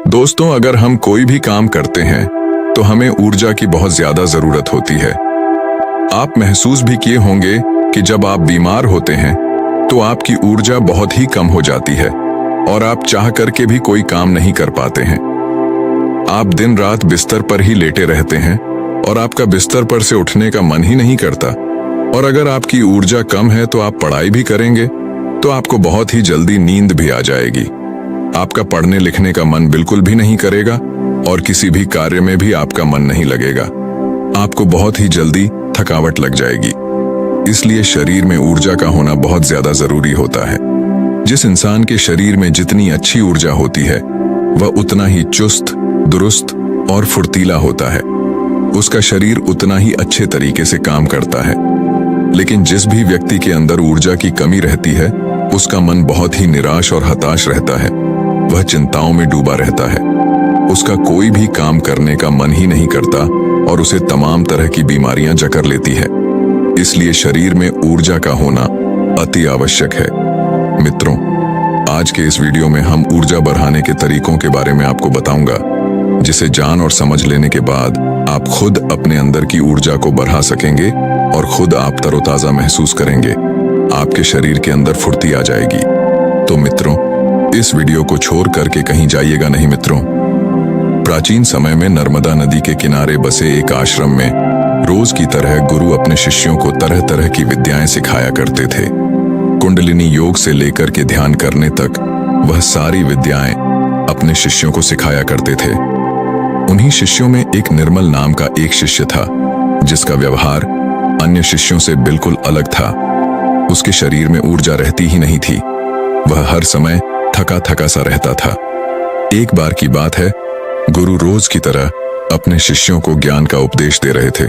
दोस्तों, अगर हम कोई भी काम करते हैं तो हमें ऊर्जा की बहुत ज्यादा जरूरत होती है। आप महसूस भी किए होंगे कि जब आप बीमार होते हैं तो आपकी ऊर्जा बहुत ही कम हो जाती है और आप चाह करके भी कोई काम नहीं कर पाते हैं। आप दिन रात बिस्तर पर ही लेटे रहते हैं और आपका बिस्तर पर से उठने का मन ही नहीं करता। और अगर आपकी ऊर्जा कम है तो आप पढ़ाई भी करेंगे तो आपको बहुत ही जल्दी नींद भी आ जाएगी। आपका पढ़ने लिखने का मन बिल्कुल भी नहीं करेगा और किसी भी कार्य में भी आपका मन नहीं लगेगा। आपको बहुत ही जल्दी थकावट लग जाएगी। इसलिए शरीर में ऊर्जा का होना बहुत ज्यादा जरूरी होता है। जिस इंसान के शरीर में जितनी अच्छी ऊर्जा होती है वह उतना ही चुस्त, दुरुस्त और फुर्तीला होता है। उसका शरीर उतना ही अच्छे तरीके से काम करता है। लेकिन जिस भी व्यक्ति के अंदर ऊर्जा की कमी रहती है उसका मन बहुत ही निराश और हताश रहता है। वह चिंताओं में डूबा रहता है। उसका कोई भी काम करने का मन ही नहीं करता और उसे तमाम तरह की बीमारियां जकड़ लेती है। इसलिए शरीर में ऊर्जा का होना अति आवश्यक है। मित्रों, आज के इस वीडियो में हम ऊर्जा बढ़ाने के तरीकों के बारे में आपको बताऊंगा, जिसे जान और समझ लेने के बाद आप खुद अपने अंदर की ऊर्जा को बढ़ा सकेंगे और खुद आप तरोताजा महसूस करेंगे। आपके शरीर के अंदर फुर्ती आ जाएगी। तो मित्रों, इस वीडियो को छोड़ करके कहीं जाइएगा नहीं। मित्रों, प्राचीन समय में नर्मदा नदी के किनारे बसे एक आश्रम में रोज की तरह गुरु अपने शिष्यों को तरह तरह की विद्याएं सिखाया करते थे। कुंडलिनी योग से लेकर के ध्यान करने तक वह सारी विद्याएं अपने शिष्यों को सिखाया करते थे। उन्हीं शिष्यों में एक निर्मल नाम का एक शिष्य था जिसका व्यवहार अन्य शिष्यों से बिल्कुल अलग था। उसके शरीर में ऊर्जा रहती ही नहीं थी। वह हर समय थका थका सा रहता था। एक बार की बात है, गुरु रोज की तरह अपने शिष्यों को ज्ञान का उपदेश दे रहे थे।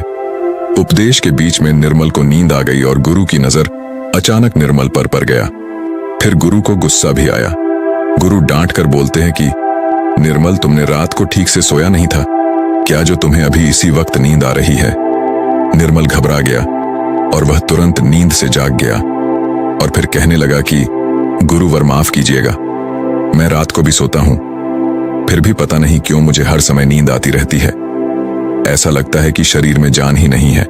उपदेश के बीच में निर्मल को नींद आ गई और गुरु की नजर अचानक निर्मल पर पड़ गया। फिर गुरु को गुस्सा भी आया। गुरु डांट कर बोलते हैं कि निर्मल, तुमने रात को ठीक से सोया नहीं था क्या, जो तुम्हें अभी इसी वक्त नींद आ रही है? निर्मल घबरा गया और वह तुरंत नींद से जाग गया और फिर कहने लगा कि गुरुवर, माफ कीजिएगा, मैं रात को भी सोता हूं, फिर भी पता नहीं क्यों मुझे हर समय नींद आती रहती है। ऐसा लगता है कि शरीर में जान ही नहीं है।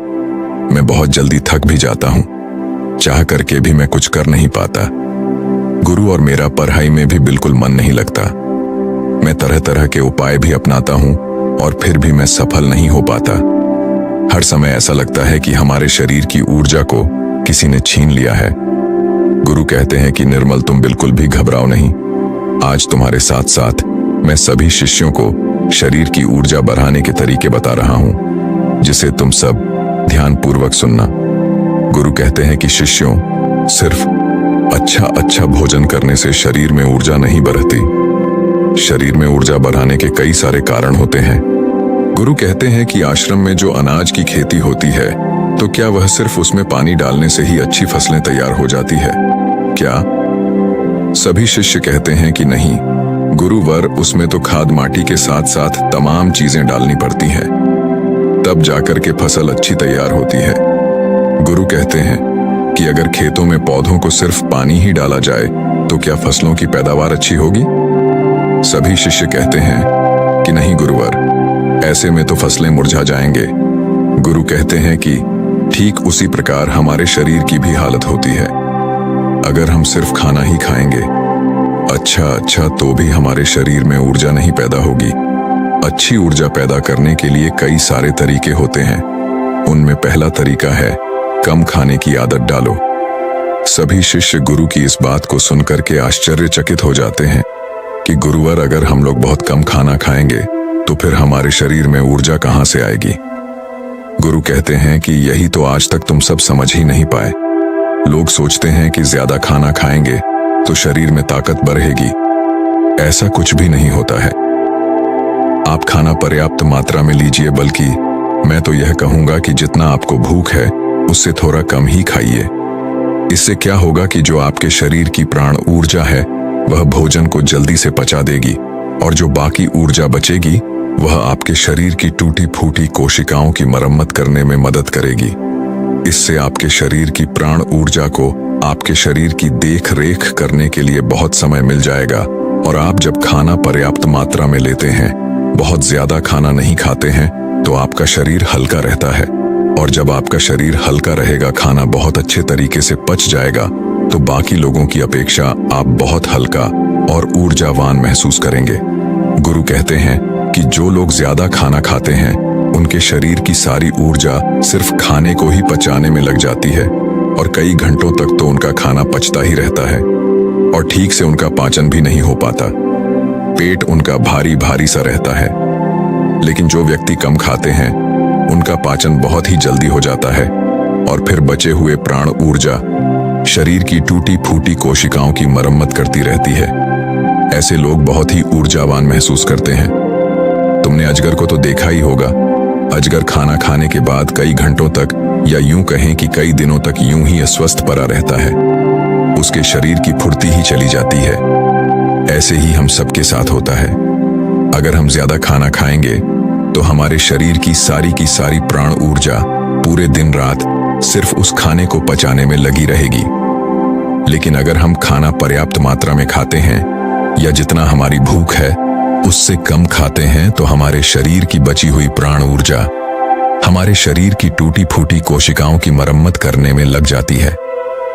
मैं बहुत जल्दी थक भी जाता हूं, चाह करके भी मैं कुछ कर नहीं पाता। गुरु, और मेरा पढ़ाई में भी बिल्कुल मन नहीं लगता। मैं तरह तरह के उपाय भी अपनाता हूं और फिर भी मैं सफल नहीं हो पाता। हर समय ऐसा लगता है कि हमारे शरीर की ऊर्जा को किसी ने छीन लिया है। गुरु कहते हैं कि निर्मल, तुम बिल्कुल भी घबराओ नहीं। आज तुम्हारे साथ साथ मैं सभी शिष्यों को शरीर की ऊर्जा बढ़ाने के तरीके बता रहा हूं, जिसे तुम सब ध्यान पूर्वक सुनना। गुरु कहते हैं कि शिष्यों, सिर्फ अच्छा भोजन करने से शरीर में ऊर्जा नहीं बढ़ती। शरीर में ऊर्जा बढ़ाने के कई सारे कारण होते हैं। गुरु कहते हैं कि आश्रम में जो अनाज की खेती होती है तो क्या वह सिर्फ उसमें पानी डालने से ही अच्छी फसलें तैयार हो जाती है क्या? सभी शिष्य कहते हैं कि नहीं गुरुवर, उसमें तो खाद माटी के साथ साथ तमाम चीजें डालनी पड़ती हैं, तब जाकर के फसल अच्छी तैयार होती है। गुरु कहते हैं कि अगर खेतों में पौधों को सिर्फ पानी ही डाला जाए तो क्या फसलों की पैदावार अच्छी होगी? सभी शिष्य कहते हैं कि नहीं गुरुवर, ऐसे में तो फसलें मुरझा जाएंगे। गुरु कहते हैं कि ठीक उसी प्रकार हमारे शरीर की भी हालत होती है। अगर हम सिर्फ खाना ही खाएंगे अच्छा तो भी हमारे शरीर में ऊर्जा नहीं पैदा होगी। अच्छी ऊर्जा पैदा करने के लिए कई सारे तरीके होते हैं। उनमें पहला तरीका है कम खाने की आदत डालो। सभी शिष्य गुरु की इस बात को सुनकर के आश्चर्यचकित हो जाते हैं कि गुरुवर, अगर हम लोग बहुत कम खाना खाएंगे तो फिर हमारे शरीर में ऊर्जा कहां से आएगी? गुरु कहते हैं कि यही तो आज तक तुम सब समझ ही नहीं पाए। लोग सोचते हैं कि ज्यादा खाना खाएंगे तो शरीर में ताकत बढ़ेगी। ऐसा कुछ भी नहीं होता है। आप खाना पर्याप्त मात्रा में लीजिए, बल्कि मैं तो यह कहूंगा कि जितना आपको भूख है उससे थोड़ा कम ही खाइए। इससे क्या होगा कि जो आपके शरीर की प्राण ऊर्जा है वह भोजन को जल्दी से पचा देगी और जो बाकी ऊर्जा बचेगी वह आपके शरीर की टूटी फूटी कोशिकाओं की मरम्मत करने में मदद करेगी। इससे आपके शरीर की प्राण ऊर्जा को आपके शरीर की देख रेख करने के लिए बहुत समय मिल जाएगा और आप जब खाना पर्याप्त मात्रा में लेते हैं, बहुत ज्यादा खाना नहीं खाते हैं, तो आपका शरीर हल्का रहता है। और जब आपका शरीर हल्का रहेगा, खाना बहुत अच्छे तरीके से पच जाएगा, तो बाकी लोगों की अपेक्षा आप बहुत हल्का और ऊर्जावान महसूस करेंगे। गुरु कहते हैं कि जो लोग ज्यादा खाना खाते हैं, उनके शरीर की सारी ऊर्जा सिर्फ खाने को ही पचाने में लग जाती है और कई घंटों तक तो उनका खाना पचता ही रहता है और ठीक से उनका पाचन भी नहीं हो पाता। पेट उनका भारी भारी सा रहता है। लेकिन जो व्यक्ति कम खाते हैं, उनका पाचन बहुत ही जल्दी हो जाता है और फिर बचे हुए प्राण ऊर्जा शरीर की टूटी फूटी कोशिकाओं की मरम्मत करती रहती है। ऐसे लोग बहुत ही ऊर्जावान महसूस करते हैं। तुमने अजगर को तो देखा ही होगा। अजगर खाना खाने के बाद कई घंटों तक या यूं कहें कि कई दिनों तक यूं ही अस्वस्थ पड़ा रहता है। उसके शरीर की फुर्ती ही चली जाती है। ऐसे ही हम सबके साथ होता है। अगर हम ज्यादा खाना खाएंगे तो हमारे शरीर की सारी प्राण ऊर्जा पूरे दिन रात सिर्फ उस खाने को पचाने में लगी रहेगी। लेकिन अगर हम खाना पर्याप्त मात्रा में खाते हैं या जितना हमारी भूख है उससे कम खाते हैं, तो हमारे शरीर की बची हुई प्राण ऊर्जा हमारे शरीर की टूटी फूटी कोशिकाओं की मरम्मत करने में लग जाती है।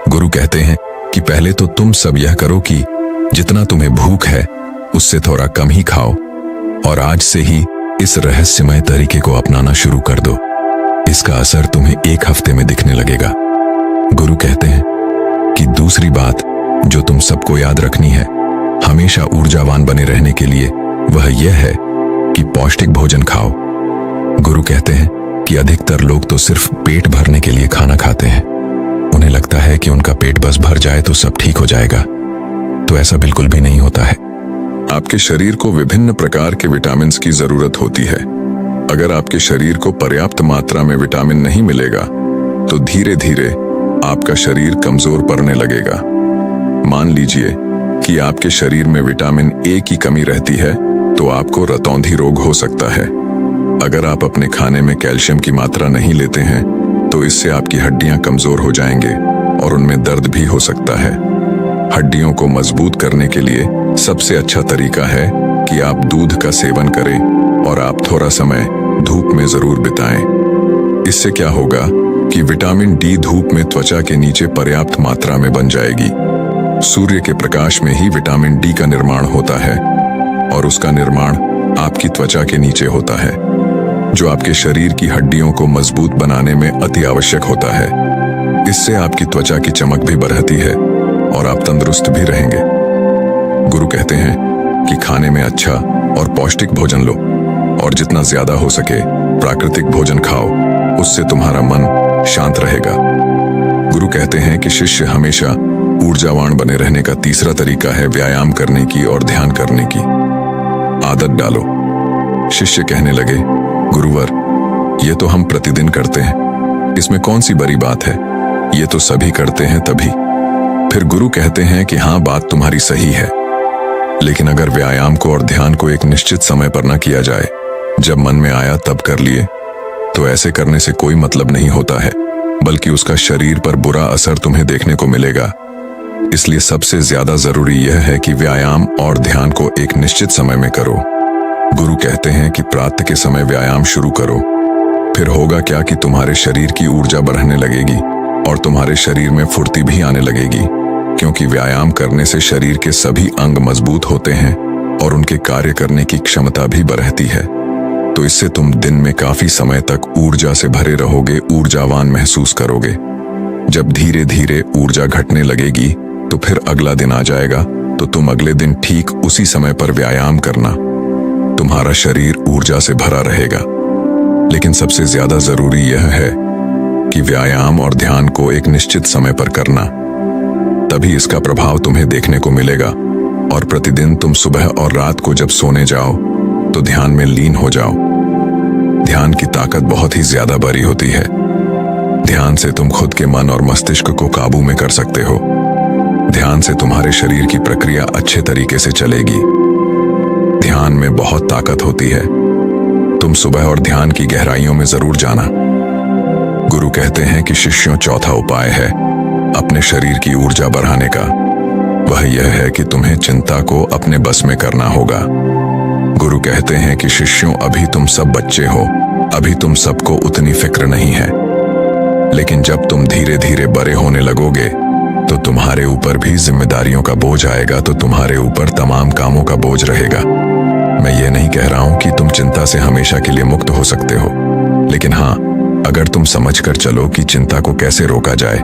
गुरु कहते हैं कि पहले तो तुम सब यह करो कि जितना तुम्हें भूख है उससे थोड़ा कम ही खाओ और आज से ही इस रहस्यमय तरीके को अपनाना शुरू कर दो। इसका असर तुम्हें 1 हफ्ते में दिखने लगेगा। गुरु कहते हैं कि दूसरी बात जो तुम सबको याद रखनी है हमेशा ऊर्जावान बने रहने के लिए, वह यह है कि पौष्टिक भोजन खाओ। गुरु कहते हैं कि अधिकतर लोग तो सिर्फ पेट भरने के लिए खाना खाते हैं। उन्हें लगता है कि उनका पेट बस भर जाए तो सब ठीक हो जाएगा, तो ऐसा बिल्कुल भी नहीं होता है। आपके शरीर को विभिन्न प्रकार के विटामिन की जरूरत होती है। अगर आपके शरीर को पर्याप्त मात्रा में विटामिन नहीं मिलेगा तो धीरे धीरे आपका शरीर कमजोर पड़ने लगेगा। मान लीजिए कि आपके शरीर में विटामिन ए की कमी रहती है तो आपको रतौंधी रोग हो सकता है। अगर आप अपने खाने में कैल्शियम की मात्रा नहीं लेते हैं तो इससे आपकी हड्डियां कमजोर हो जाएंगे और उनमें दर्द भी हो सकता है। हड्डियों को मजबूत करने के लिए सबसे अच्छा तरीका है कि आप दूध का सेवन करें और आप थोड़ा समय धूप में जरूर बिताएं। इससे क्या होगा कि विटामिन डी धूप में त्वचा के नीचे पर्याप्त मात्रा में बन जाएगी। सूर्य के प्रकाश में ही विटामिन डी का निर्माण होता है और उसका निर्माण आपकी त्वचा के नीचे होता है, जो आपके शरीर की हड्डियों को मजबूत बनाने में अति आवश्यक होता है। इससे आपकी त्वचा की चमक भी बढ़ती है और आप तंदुरुस्त भी रहेंगे। गुरु कहते हैं कि खाने में अच्छा और पौष्टिक भोजन लो और जितना ज्यादा हो सके प्राकृतिक भोजन खाओ, उससे तुम्हारा मन शांत रहेगा। गुरु कहते हैं कि शिष्य हमेशा ऊर्जावान बने रहने का तीसरा तरीका है व्यायाम करने की और ध्यान करने की आदत डालो। शिष्य कहने लगे, गुरुवर, ये तो हम प्रतिदिन करते हैं, इसमें कौन सी बड़ी बात है, ये तो सभी करते हैं तभी। फिर गुरु कहते हैं कि हाँ, बात तुम्हारी सही है, लेकिन अगर व्यायाम को और ध्यान को एक निश्चित समय पर न किया जाए, जब मन में आया तब कर लिए, तो ऐसे करने से कोई मतलब नहीं होता है, बल्कि उसका शरीर पर बुरा असर तुम्हें देखने को मिलेगा। इसलिए सबसे ज्यादा जरूरी यह है कि व्यायाम और ध्यान को एक निश्चित समय में करो। गुरु कहते हैं कि प्रातः के समय व्यायाम शुरू करो, फिर होगा क्या कि तुम्हारे शरीर की ऊर्जा बढ़ने लगेगी और तुम्हारे शरीर में फुर्ती भी आने लगेगी, क्योंकि व्यायाम करने से शरीर के सभी अंग मजबूत होते हैं और उनके कार्य करने की क्षमता भी बढ़ती है। तो इससे तुम दिन में काफी समय तक ऊर्जा से भरे रहोगे, ऊर्जावान महसूस करोगे। जब धीरे धीरे ऊर्जा घटने लगेगी तो फिर अगला दिन आ जाएगा, तो तुम अगले दिन ठीक उसी समय पर व्यायाम करना। तुम्हारा शरीर ऊर्जा से भरा रहेगा। लेकिन सबसे ज्यादा जरूरी यह है कि व्यायाम और ध्यान को एक निश्चित समय पर करना, तभी इसका प्रभाव तुम्हें देखने को मिलेगा। और प्रतिदिन तुम सुबह और रात को जब सोने जाओ तो ध्यान में लीन हो जाओ। ध्यान की ताकत बहुत ही ज्यादा बड़ी होती है। ध्यान से तुम खुद के मन और मस्तिष्क को काबू में कर सकते हो। ध्यान से तुम्हारे शरीर की प्रक्रिया अच्छे तरीके से चलेगी। ध्यान में बहुत ताकत होती है। तुम सुबह और ध्यान की गहराइयों में जरूर जाना। गुरु कहते हैं कि शिष्यों, चौथा उपाय है अपने शरीर की ऊर्जा बढ़ाने का। वह यह है कि तुम्हें चिंता को अपने बस में करना होगा। गुरु कहते हैं कि शिष्यों, अभी तुम सब बच्चे हो, अभी तुम सबको उतनी फिक्र नहीं है, लेकिन जब तुम धीरे धीरे बड़े होने लगोगे तो तुम्हारे ऊपर भी जिम्मेदारियों का बोझ आएगा, तो तुम्हारे ऊपर तमाम कामों का बोझ रहेगा। मैं ये नहीं कह रहा हूं कि तुम चिंता से हमेशा के लिए मुक्त हो सकते हो, लेकिन हाँ, अगर तुम समझकर चलो कि चिंता को कैसे रोका जाए,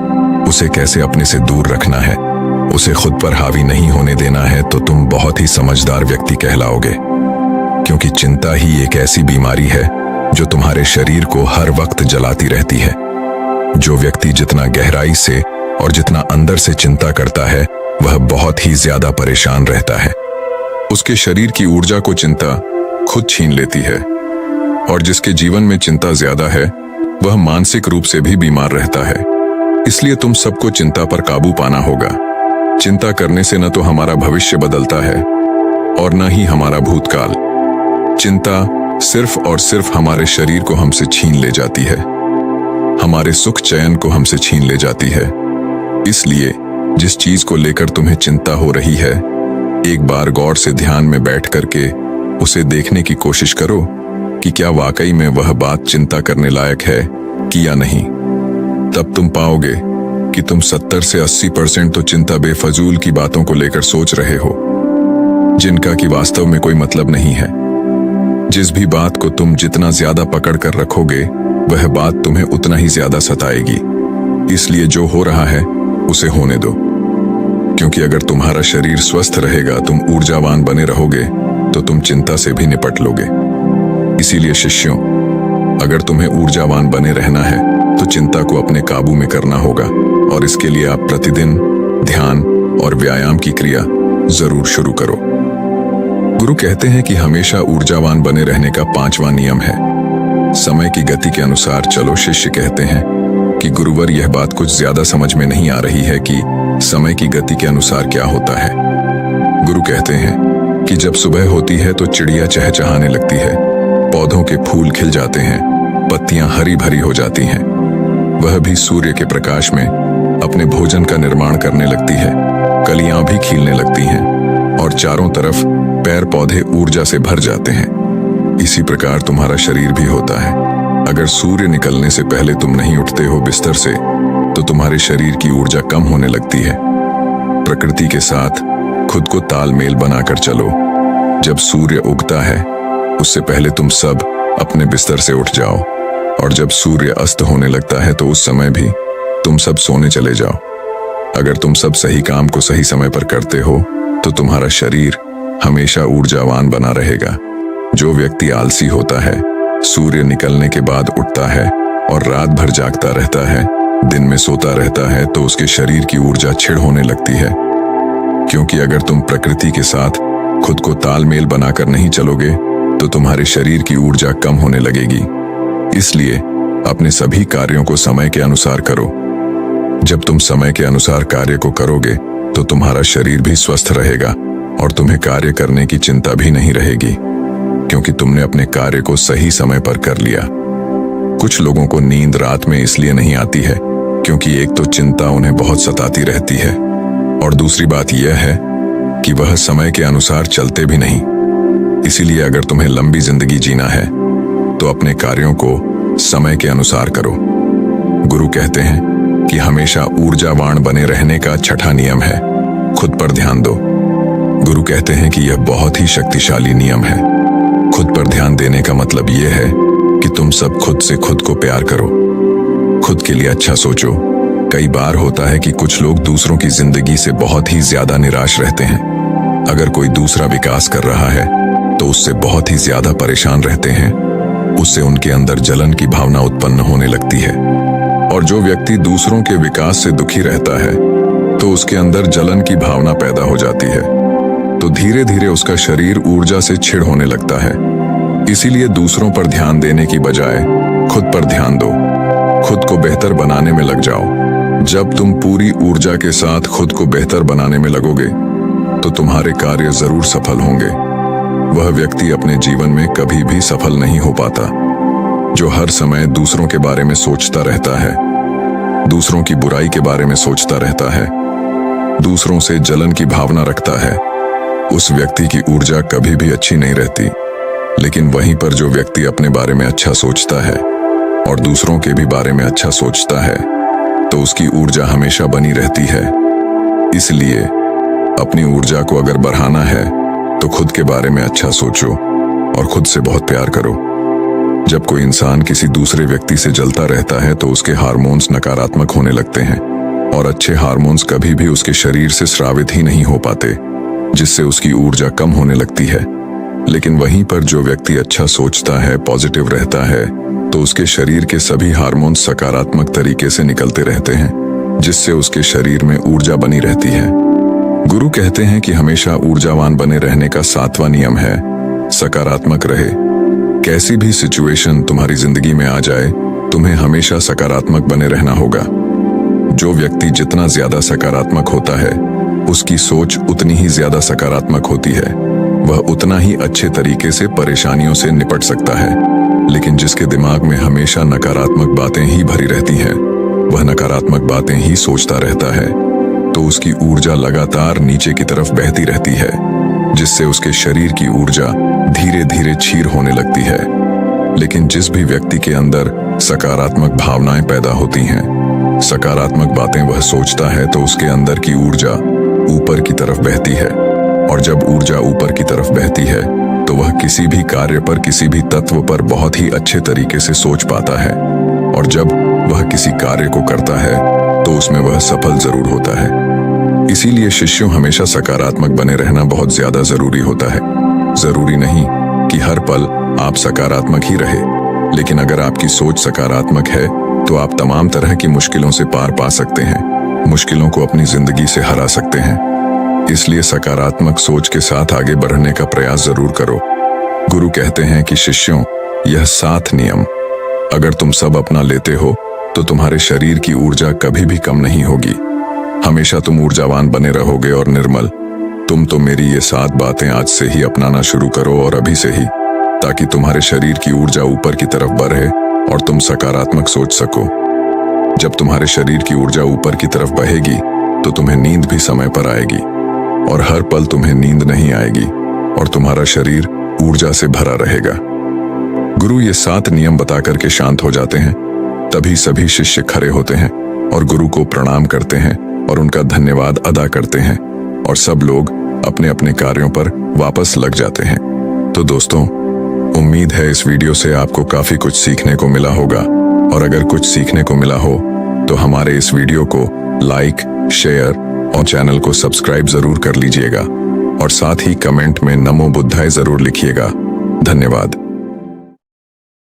उसे कैसे अपने से दूर रखना है, उसे खुद पर हावी नहीं होने देना है, तो तुम बहुत ही समझदार व्यक्ति कहलाओगे। क्योंकि चिंता ही एक ऐसी बीमारी है जो तुम्हारे शरीर को हर वक्त जलाती रहती है। जो व्यक्ति जितना गहराई से और जितना अंदर से चिंता करता है, वह बहुत ही ज्यादा परेशान रहता है। उसके शरीर की ऊर्जा को चिंता खुद छीन लेती है, और जिसके जीवन में चिंता ज्यादा है वह मानसिक रूप से भी बीमार रहता है। इसलिए तुम सबको चिंता पर काबू पाना होगा। चिंता करने से न तो हमारा भविष्य बदलता है और न ही हमारा भूतकाल। चिंता सिर्फ और सिर्फ हमारे शरीर को हमसे छीन ले जाती है, हमारे सुख चैन को हमसे छीन ले जाती है। इसलिए जिस चीज को लेकर तुम्हें चिंता हो रही है, एक बार गौर से ध्यान में बैठ करके उसे देखने की कोशिश करो कि क्या वाकई में वह बात चिंता करने लायक है कि या नहीं। तब तुम पाओगे कि तुम 70 से 80% तो चिंता बेफजूल की बातों को लेकर सोच रहे हो, जिनका कि वास्तव में कोई मतलब नहीं है। जिस भी बात को तुम जितना ज्यादा पकड़ कर रखोगे, वह बात तुम्हें उतना ही ज्यादा सताएगी। इसलिए जो हो रहा है उसे होने दो, क्योंकि अगर तुम्हारा शरीर स्वस्थ रहेगा, तुम ऊर्जावान बने रहोगे, तो तुम चिंता से भी निपट लोगे। इसीलिए शिष्यों, अगर तुम्हें ऊर्जावान बने रहना है तो चिंता को अपने काबू में करना होगा, और इसके लिए आप प्रतिदिन ध्यान और व्यायाम की क्रिया जरूर शुरू करो। गुरु कहते हैं कि हमेशा ऊर्जावान बने रहने का 5वां नियम है, समय की गति के अनुसार चलो। शिष्य कहते हैं कि गुरुवर, यह बात कुछ ज्यादा समझ में नहीं आ रही है कि समय की गति के अनुसार क्या होता है। गुरु कहते हैं कि जब सुबह होती है तो चिड़िया चहचहाने लगती है, पौधों के फूल खिल जाते हैं, पत्तियां हरी भरी हो जाती हैं, वह भी सूर्य के प्रकाश में अपने भोजन का निर्माण करने लगती है, कलियां भी खिलने लगती हैं और चारों तरफ पेड़ पौधे ऊर्जा से भर जाते हैं। इसी प्रकार तुम्हारा शरीर भी होता है। अगर सूर्य निकलने से पहले तुम नहीं उठते हो बिस्तर से, तो तुम्हारे शरीर की ऊर्जा कम होने लगती है। प्रकृति के साथ खुद को तालमेल बनाकर चलो। जब सूर्य उगता है उससे पहले तुम सब अपने बिस्तर से उठ जाओ, और जब सूर्य अस्त होने लगता है तो उस समय भी तुम सब सोने चले जाओ। अगर तुम सब सही काम को सही समय पर करते हो तो तुम्हारा शरीर हमेशा ऊर्जावान बना रहेगा। जो व्यक्ति आलसी होता है, सूर्य निकलने के बाद उठता है और रात भर जागता रहता है, दिन में सोता रहता है, तो उसके शरीर की ऊर्जा छिड़ होने लगती है। क्योंकि अगर तुम प्रकृति के साथ खुद को तालमेल बनाकर नहीं चलोगे तो तुम्हारे शरीर की ऊर्जा कम होने लगेगी। इसलिए अपने सभी कार्यों को समय के अनुसार करो। जब तुम समय के अनुसार कार्य को करोगे तो तुम्हारा शरीर भी स्वस्थ रहेगा और तुम्हें कार्य करने की चिंता भी नहीं रहेगी, क्योंकि तुमने अपने कार्य को सही समय पर कर लिया। कुछ लोगों को नींद रात में इसलिए नहीं आती है क्योंकि एक तो चिंता उन्हें बहुत सताती रहती है, और दूसरी बात यह है कि वह समय के अनुसार चलते भी नहीं। इसीलिए अगर तुम्हें लंबी जिंदगी जीना है तो अपने कार्यों को समय के अनुसार करो। गुरु कहते हैं कि हमेशा ऊर्जावान बने रहने का 6ठा नियम है, खुद पर ध्यान दो। गुरु कहते हैं कि यह बहुत ही शक्तिशाली नियम है। खुद पर ध्यान देने का मतलब यह है कि तुम सब खुद से खुद को प्यार करो, खुद के लिए अच्छा सोचो। कई बार होता है कि कुछ लोग दूसरों की जिंदगी से बहुत ही ज्यादा निराश रहते हैं। अगर कोई दूसरा विकास कर रहा है तो उससे बहुत ही ज्यादा परेशान रहते हैं, उससे उनके अंदर जलन की भावना उत्पन्न होने लगती है। और जो व्यक्ति दूसरों के विकास से दुखी रहता है तो उसके अंदर जलन की भावना पैदा हो जाती है, तो धीरे धीरे उसका शरीर ऊर्जा से छिड़ होने लगता है। इसीलिए दूसरों पर ध्यान देने की बजाय खुद पर ध्यान दो, खुद को बेहतर बनाने में लग जाओ। जब तुम पूरी ऊर्जा के साथ खुद को बेहतर बनाने में लगोगे तो तुम्हारे कार्य जरूर सफल होंगे। वह व्यक्ति अपने जीवन में कभी भी सफल नहीं हो पाता जो हर समय दूसरों के बारे में सोचता रहता है, दूसरों की बुराई के बारे में सोचता रहता है, दूसरों से जलन की भावना रखता है, उस व्यक्ति की ऊर्जा कभी भी अच्छी नहीं रहती। लेकिन वहीं पर जो व्यक्ति अपने बारे में अच्छा सोचता है और दूसरों के भी बारे में अच्छा सोचता है, तो उसकी ऊर्जा हमेशा बनी रहती है। इसलिए अपनी ऊर्जा को अगर बढ़ाना है तो खुद के बारे में अच्छा सोचो और खुद से बहुत प्यार करो। जब कोई इंसान किसी दूसरे व्यक्ति से जलता रहता है तो उसके हार्मोन्स नकारात्मक होने लगते हैं और अच्छे हार्मोन्स कभी भी उसके शरीर से स्रावित ही नहीं हो पाते, जिससे उसकी ऊर्जा कम होने लगती है। लेकिन वहीं पर जो व्यक्ति अच्छा सोचता है, पॉजिटिव रहता है, तो उसके शरीर के सभी हार्मोन्स सकारात्मक तरीके से निकलते रहते हैं, जिससे उसके शरीर में ऊर्जा बनी रहती है। गुरु कहते हैं कि हमेशा ऊर्जावान बने रहने का 7वां नियम है, सकारात्मक रहे। कैसी भी सिचुएशन तुम्हारी जिंदगी में आ जाए, तुम्हें हमेशा सकारात्मक बने रहना होगा। जो व्यक्ति जितना ज्यादा सकारात्मक होता है, उसकी सोच उतनी ही ज्यादा सकारात्मक होती है। वह उतना ही अच्छे तरीके से परेशानियों से निपट सकता है। लेकिन जिसके दिमाग में हमेशा नकारात्मक बातें ही भरी रहती हैं, वह नकारात्मक बातें ही सोचता रहता है, तो उसकी ऊर्जा लगातार नीचे की तरफ बहती रहती है, जिससे उसके शरीर की ऊर्जा धीरे धीरे क्षीण होने लगती है। लेकिन जिस भी व्यक्ति के अंदर सकारात्मक भावनाएं पैदा होती हैं, सकारात्मक बातें वह सोचता है, तो उसके अंदर की ऊर्जा ऊपर की तरफ बहती है। और जब ऊर्जा ऊपर की तरफ बहती है तो वह किसी भी कार्य पर, किसी भी तत्व पर बहुत ही अच्छे तरीके से सोच पाता है। और जब वह किसी कार्य को करता है तो उसमें वह सफल जरूर होता है। इसीलिए शिष्यों, हमेशा सकारात्मक बने रहना बहुत ज्यादा जरूरी होता है। जरूरी नहीं कि हर पल आप सकारात्मक ही रहे, लेकिन अगर आपकी सोच सकारात्मक है तो आप तमाम तरह की मुश्किलों से पार पा सकते हैं, मुश्किलों को अपनी जिंदगी से हरा सकते हैं। इसलिए सकारात्मक सोच के साथ आगे बढ़ने का प्रयास जरूर करो। गुरु कहते हैं कि शिष्यों, यह 7 नियम अगर तुम सब अपना लेते हो तो तुम्हारे शरीर की ऊर्जा कभी भी कम नहीं होगी। हमेशा तुम ऊर्जावान बने रहोगे और निर्मल। तुम तो मेरी ये 7 बातें आज से ही अपनाना शुरू करो, और अभी से ही, ताकि तुम्हारे शरीर की ऊर्जा ऊपर की तरफ बढ़े और तुम सकारात्मक सोच सको। जब तुम्हारे शरीर की ऊर्जा ऊपर की तरफ बहेगी तो तुम्हें नींद भी समय पर आएगी, और हर पल तुम्हें नींद नहीं आएगी और तुम्हारा शरीर ऊर्जा से भरा रहेगा। गुरु ये 7 नियम बता करके शांत हो जाते हैं। तभी सभी शिष्य खड़े होते हैं और गुरु को प्रणाम करते हैं और उनका धन्यवाद अदा करते हैं, और सब लोग अपने अपने कार्यों पर वापस लग जाते हैं। तो दोस्तों, उम्मीद है इस वीडियो से आपको काफी कुछ सीखने को मिला होगा, और अगर कुछ सीखने को मिला हो तो हमारे इस वीडियो को लाइक, शेयर और चैनल को सब्सक्राइब जरूर कर लीजिएगा, और साथ ही कमेंट में नमो बुद्धाय जरूर लिखिएगा। धन्यवाद।